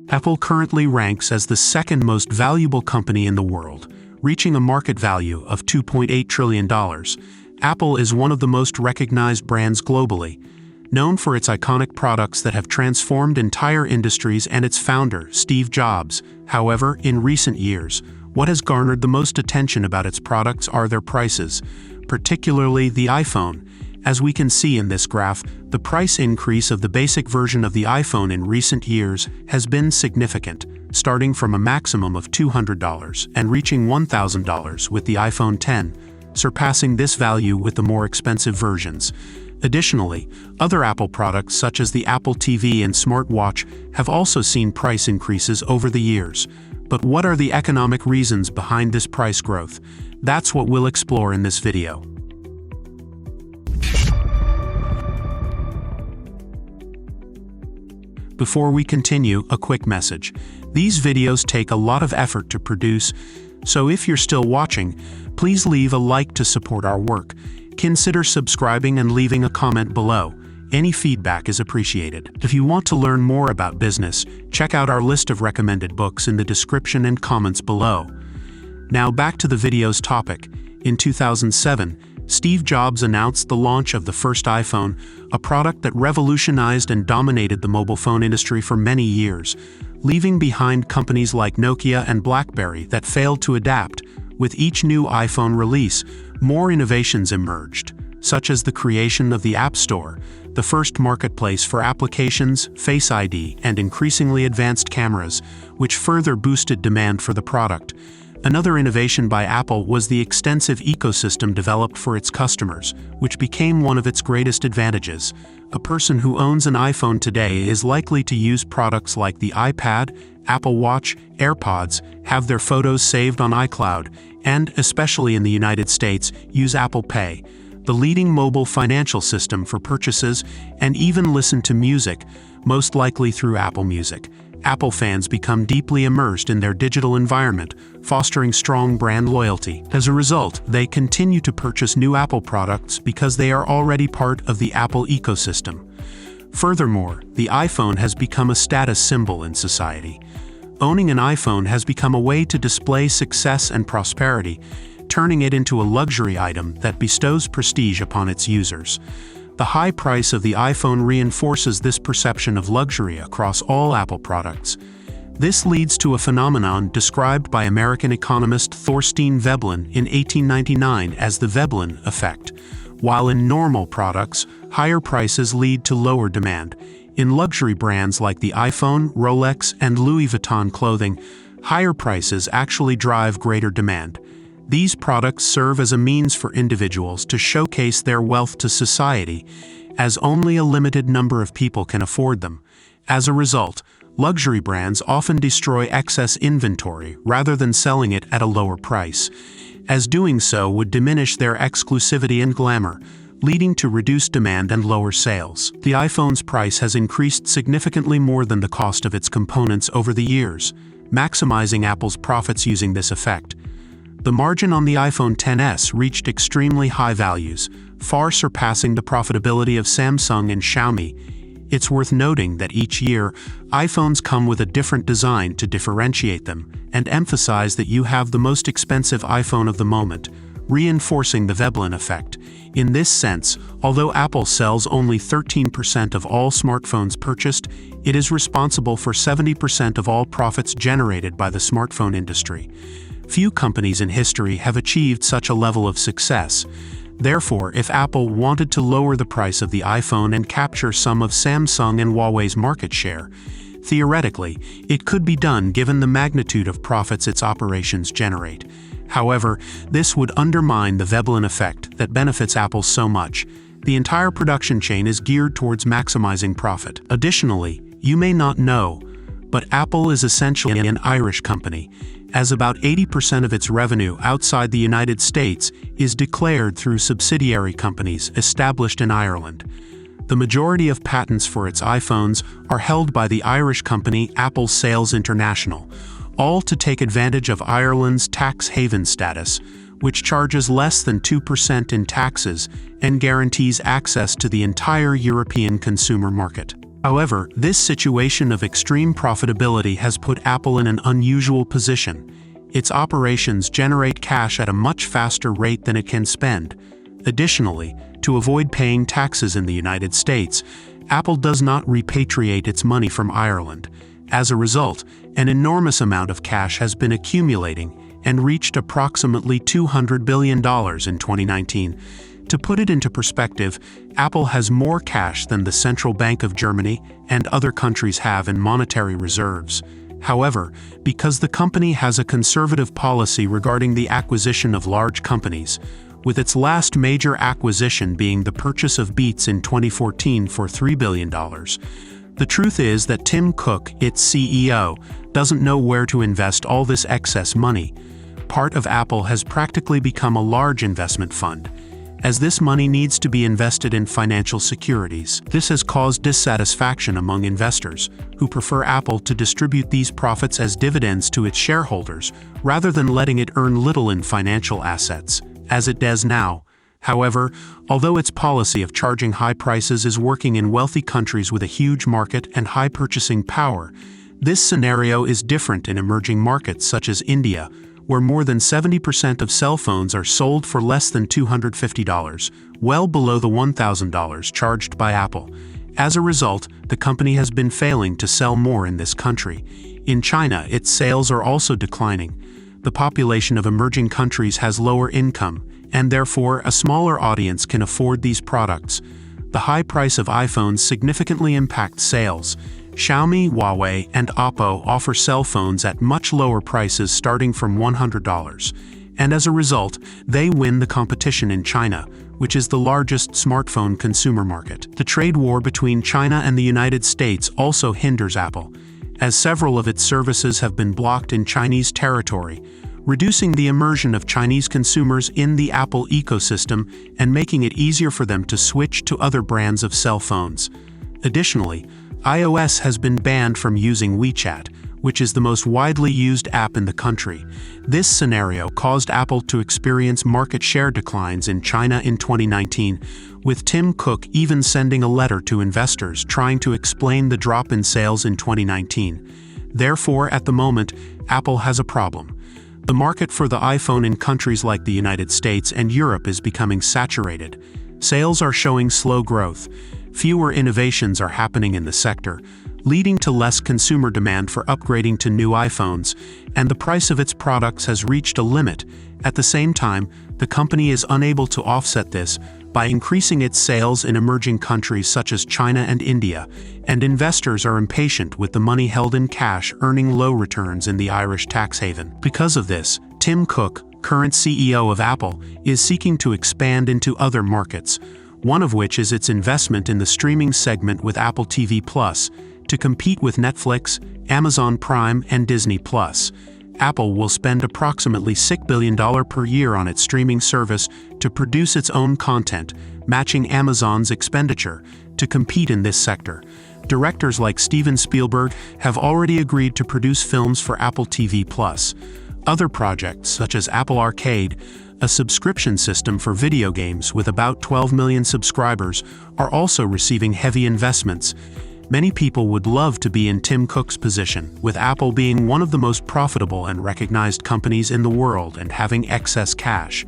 Apple currently ranks as the second most valuable company in the world, reaching a market value of $2.8 trillion. Apple is one of the most recognized brands globally, known for its iconic products that have transformed entire industries and its founder, Steve Jobs. However, in recent years, what has garnered the most attention about its products are their prices, particularly the iPhone. As we can see in this graph, the price increase of the basic version of the iPhone in recent years has been significant, starting from a maximum of $200 and reaching $1,000 with the iPhone X, surpassing this value with the more expensive versions. Additionally, other Apple products such as the Apple TV and smartwatch have also seen price increases over the years. But what are the economic reasons behind this price growth? That's what we'll explore in this video. Before we continue, a quick message. These videos take a lot of effort to produce, so if you're still watching, please leave a like to support our work. Consider subscribing and leaving a comment below. Any feedback is appreciated. If you want to learn more about business, check out our list of recommended books in the description and comments below. Now back to the video's topic. In 2007, Steve Jobs announced the launch of the first iPhone, a product that revolutionized and dominated the mobile phone industry for many years, leaving behind companies like Nokia and BlackBerry that failed to adapt. With each new iPhone release, more innovations emerged, such as the creation of the App Store, the first marketplace for applications, Face ID, and increasingly advanced cameras, which further boosted demand for the product. Another innovation by Apple was the extensive ecosystem developed for its customers, which became one of its greatest advantages. A person who owns an iPhone today is likely to use products like the iPad, Apple Watch, AirPods, have their photos saved on iCloud, and, especially in the United States, use Apple Pay, the leading mobile financial system for purchases, and even listen to music, most likely through Apple Music. Apple fans become deeply immersed in their digital environment, fostering strong brand loyalty. As a result, they continue to purchase new Apple products because they are already part of the Apple ecosystem. Furthermore, the iPhone has become a status symbol in society. Owning an iPhone has become a way to display success and prosperity, turning it into a luxury item that bestows prestige upon its users. The high price of the iPhone reinforces this perception of luxury across all Apple products. This leads to a phenomenon described by American economist Thorstein Veblen in 1899 as the Veblen effect. While in normal products, higher prices lead to lower demand. In luxury brands like the iPhone, Rolex, and Louis Vuitton clothing, higher prices actually drive greater demand. These products serve as a means for individuals to showcase their wealth to society, as only a limited number of people can afford them. As a result, luxury brands often destroy excess inventory rather than selling it at a lower price, as doing so would diminish their exclusivity and glamour, leading to reduced demand and lower sales. The iPhone's price has increased significantly more than the cost of its components over the years, maximizing Apple's profits using this effect. The margin on the iPhone XS reached extremely high values, far surpassing the profitability of Samsung and Xiaomi. It's worth noting that each year, iPhones come with a different design to differentiate them and emphasize that you have the most expensive iPhone of the moment, reinforcing the Veblen effect. In this sense, although Apple sells only 13% of all smartphones purchased, it is responsible for 70% of all profits generated by the smartphone industry. Few companies in history have achieved such a level of success. Therefore, if Apple wanted to lower the price of the iPhone and capture some of Samsung and Huawei's market share, theoretically, it could be done given the magnitude of profits its operations generate. However, this would undermine the Veblen effect that benefits Apple so much. The entire production chain is geared towards maximizing profit. Additionally, you may not know, but Apple is essentially an Irish company, as about 80% of its revenue outside the United States is declared through subsidiary companies established in Ireland. The majority of patents for its iPhones are held by the Irish company Apple Sales International, all to take advantage of Ireland's tax haven status, which charges less than 2% in taxes and guarantees access to the entire European consumer market. However, this situation of extreme profitability has put Apple in an unusual position. Its operations generate cash at a much faster rate than it can spend. Additionally, to avoid paying taxes in the United States, Apple does not repatriate its money from Ireland. As a result, an enormous amount of cash has been accumulating and reached approximately $200 billion in 2019. To put it into perspective, Apple has more cash than the Central Bank of Germany and other countries have in monetary reserves. However, because the company has a conservative policy regarding the acquisition of large companies, with its last major acquisition being the purchase of Beats in 2014 for $3 billion, the truth is that Tim Cook, its CEO, doesn't know where to invest all this excess money. Part of Apple has practically become a large investment fund, as this money needs to be invested in financial securities. This has caused dissatisfaction among investors, who prefer Apple to distribute these profits as dividends to its shareholders, rather than letting it earn little in financial assets, as it does now. However, although its policy of charging high prices is working in wealthy countries with a huge market and high purchasing power, this scenario is different in emerging markets such as India, where more than 70% of cell phones are sold for less than $250, well below the $1,000 charged by Apple. As a result, the company has been failing to sell more in this country. In China, its sales are also declining. The population of emerging countries has lower income, and therefore a smaller audience can afford these products. The high price of iPhones significantly impacts sales. Xiaomi, Huawei, and Oppo offer cell phones at much lower prices starting from $100, and as a result, they win the competition in China, which is the largest smartphone consumer market. The trade war between China and the United States also hinders Apple, as several of its services have been blocked in Chinese territory, reducing the immersion of Chinese consumers in the Apple ecosystem and making it easier for them to switch to other brands of cell phones. Additionally, iOS has been banned from using WeChat, which is the most widely used app in the country. This scenario caused Apple to experience market share declines in China in 2019, with Tim Cook even sending a letter to investors trying to explain the drop in sales in 2019. Therefore, at the moment, Apple has a problem. The market for the iPhone in countries like the United States and Europe is becoming saturated. Sales are showing slow growth. Fewer innovations are happening in the sector, leading to less consumer demand for upgrading to new iPhones, and the price of its products has reached a limit. At the same time, the company is unable to offset this by increasing its sales in emerging countries such as China and India, and investors are impatient with the money held in cash earning low returns in the Irish tax haven. Because of this, Tim Cook, current CEO of Apple, is seeking to expand into other markets, one of which is its investment in the streaming segment with Apple TV Plus, to compete with Netflix, Amazon Prime, and Disney Plus. Apple will spend approximately $6 billion per year on its streaming service to produce its own content, matching Amazon's expenditure, to compete in this sector. Directors like Steven Spielberg have already agreed to produce films for Apple TV Plus. Other projects, such as Apple Arcade, a subscription system for video games with about 12 million subscribers, are also receiving heavy investments. Many people would love to be in Tim Cook's position, with Apple being one of the most profitable and recognized companies in the world and having excess cash.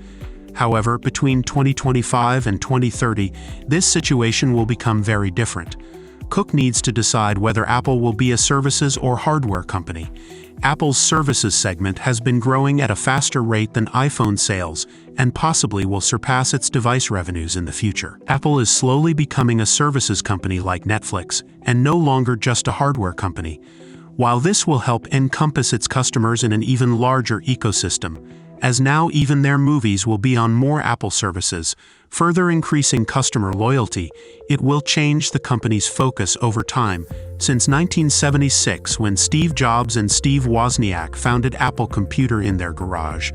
However, between 2025 and 2030, this situation will become very different. Cook needs to decide whether Apple will be a services or hardware company. Apple's services segment has been growing at a faster rate than iPhone sales and possibly will surpass its device revenues in the future. Apple is slowly becoming a services company like Netflix and no longer just a hardware company. While this will help encompass its customers in an even larger ecosystem, as now even their movies will be on more Apple services, further increasing customer loyalty, it will change the company's focus over time. Since 1976, when Steve Jobs and Steve Wozniak founded Apple Computer in their garage,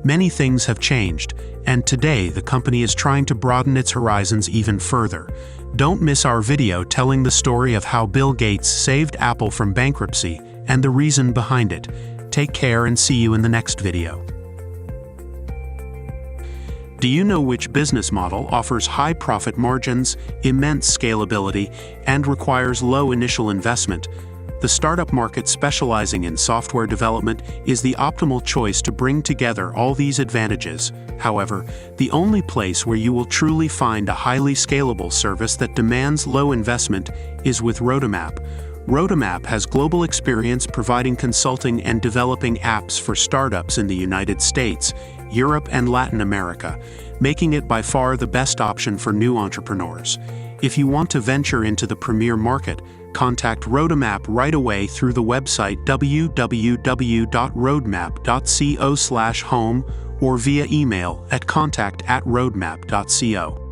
many things have changed, and today the company is trying to broaden its horizons even further. Don't miss our video telling the story of how Bill Gates saved Apple from bankruptcy and the reason behind it. Take care and see you in the next video. Do you know which business model offers high profit margins, immense scalability, and requires low initial investment? The startup market specializing in software development is the optimal choice to bring together all these advantages. However, the only place where you will truly find a highly scalable service that demands low investment is with Roadmap. Roadmap has global experience providing consulting and developing apps for startups in the United States, Europe, and Latin America, making it by far the best option for new entrepreneurs. If you want to venture into the premier market, contact Roadmap right away through the website www.roadmap.co/home or via email at contact@roadmap.co.